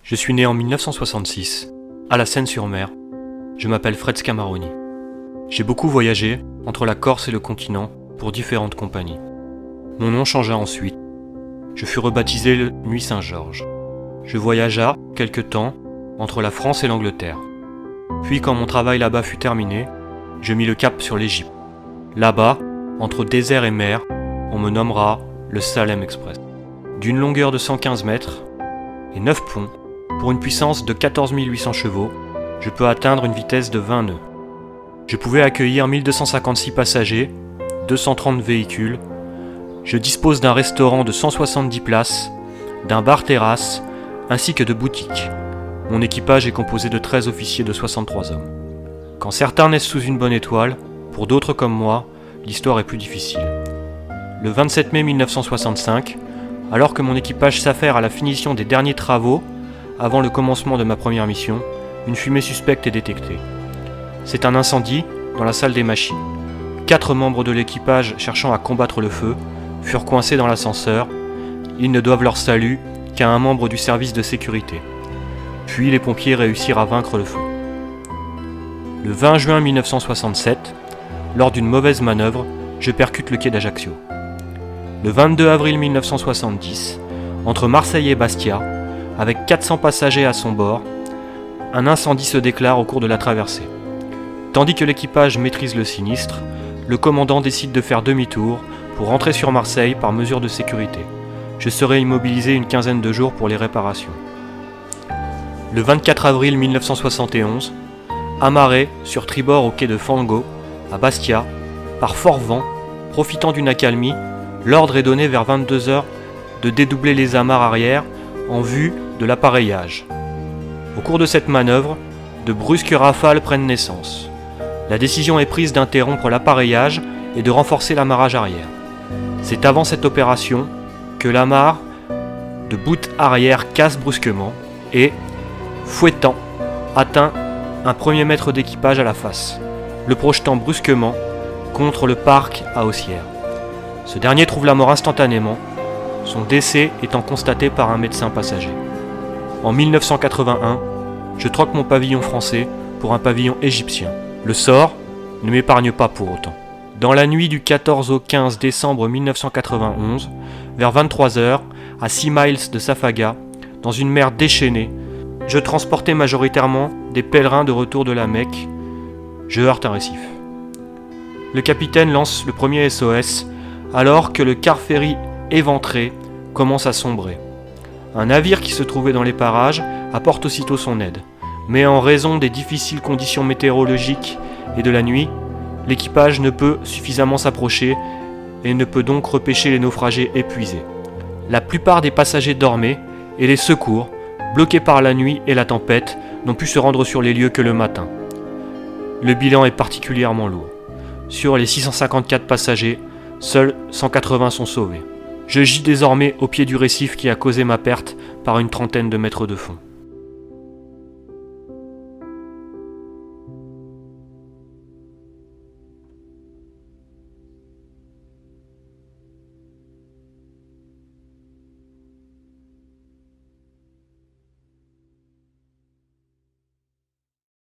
Je suis né en 1966, à la Seine-sur-Mer. Je m'appelle Fred Scamaroni. J'ai beaucoup voyagé entre la Corse et le continent pour différentes compagnies. Mon nom changea ensuite. Je fus rebaptisé le Nuit Saint-Georges. Je voyagea quelque temps entre la France et l'Angleterre. Puis quand mon travail là-bas fut terminé, je mis le cap sur l'Égypte. Là-bas, entre désert et mer, on me nommera le Salem Express. D'une longueur de 115 mètres et 9 ponts, pour une puissance de 14 800 chevaux, je peux atteindre une vitesse de 20 nœuds. Je pouvais accueillir 1256 passagers, 230 véhicules. Je dispose d'un restaurant de 170 places, d'un bar-terrasse, ainsi que de boutiques. Mon équipage est composé de 13 officiers de 63 hommes. Quand certains naissent sous une bonne étoile, pour d'autres comme moi, l'histoire est plus difficile. Le 27 mai 1965, alors que mon équipage s'affaire à la finition des derniers travaux, avant le commencement de ma première mission, une fumée suspecte est détectée. C'est un incendie dans la salle des machines. 4 membres de l'équipage cherchant à combattre le feu furent coincés dans l'ascenseur. Ils ne doivent leur salut qu'à un membre du service de sécurité. Puis les pompiers réussirent à vaincre le feu. Le 20 juin 1967, lors d'une mauvaise manœuvre, je percute le quai d'Ajaccio. Le 22 avril 1970, entre Marseille et Bastia, avec 400 passagers à son bord, un incendie se déclare au cours de la traversée. Tandis que l'équipage maîtrise le sinistre, le commandant décide de faire demi-tour pour rentrer sur Marseille par mesure de sécurité. Je serai immobilisé une quinzaine de jours pour les réparations. Le 24 avril 1971, amarré sur tribord au quai de Fango, à Bastia, par fort vent, profitant d'une accalmie, l'ordre est donné vers 22 h de dédoubler les amarres arrière en vue de l'appareillage. Au cours de cette manœuvre, de brusques rafales prennent naissance. La décision est prise d'interrompre l'appareillage et de renforcer l'amarrage arrière. C'est avant cette opération que l'amarre de bout arrière casse brusquement et, fouettant, atteint un premier maître d'équipage à la face, le projetant brusquement contre le parc à haussière. Ce dernier trouve la mort instantanément, son décès étant constaté par un médecin passager. En 1981, je troque mon pavillon français pour un pavillon égyptien. Le sort ne m'épargne pas pour autant. Dans la nuit du 14 au 15 décembre 1991, vers 23 h, à 6 miles de Safaga, dans une mer déchaînée, je transportais majoritairement des pèlerins de retour de la Mecque. Je heurte un récif. Le capitaine lance le premier SOS alors que le car-ferry éventré commence à sombrer. Un navire qui se trouvait dans les parages apporte aussitôt son aide. Mais en raison des difficiles conditions météorologiques et de la nuit, l'équipage ne peut suffisamment s'approcher et ne peut donc repêcher les naufragés épuisés. La plupart des passagers dormaient et les secours, bloqués par la nuit et la tempête, n'ont pu se rendre sur les lieux que le matin. Le bilan est particulièrement lourd. Sur les 654 passagers, seuls 180 sont sauvés. Je gis désormais au pied du récif qui a causé ma perte par une trentaine de mètres de fond.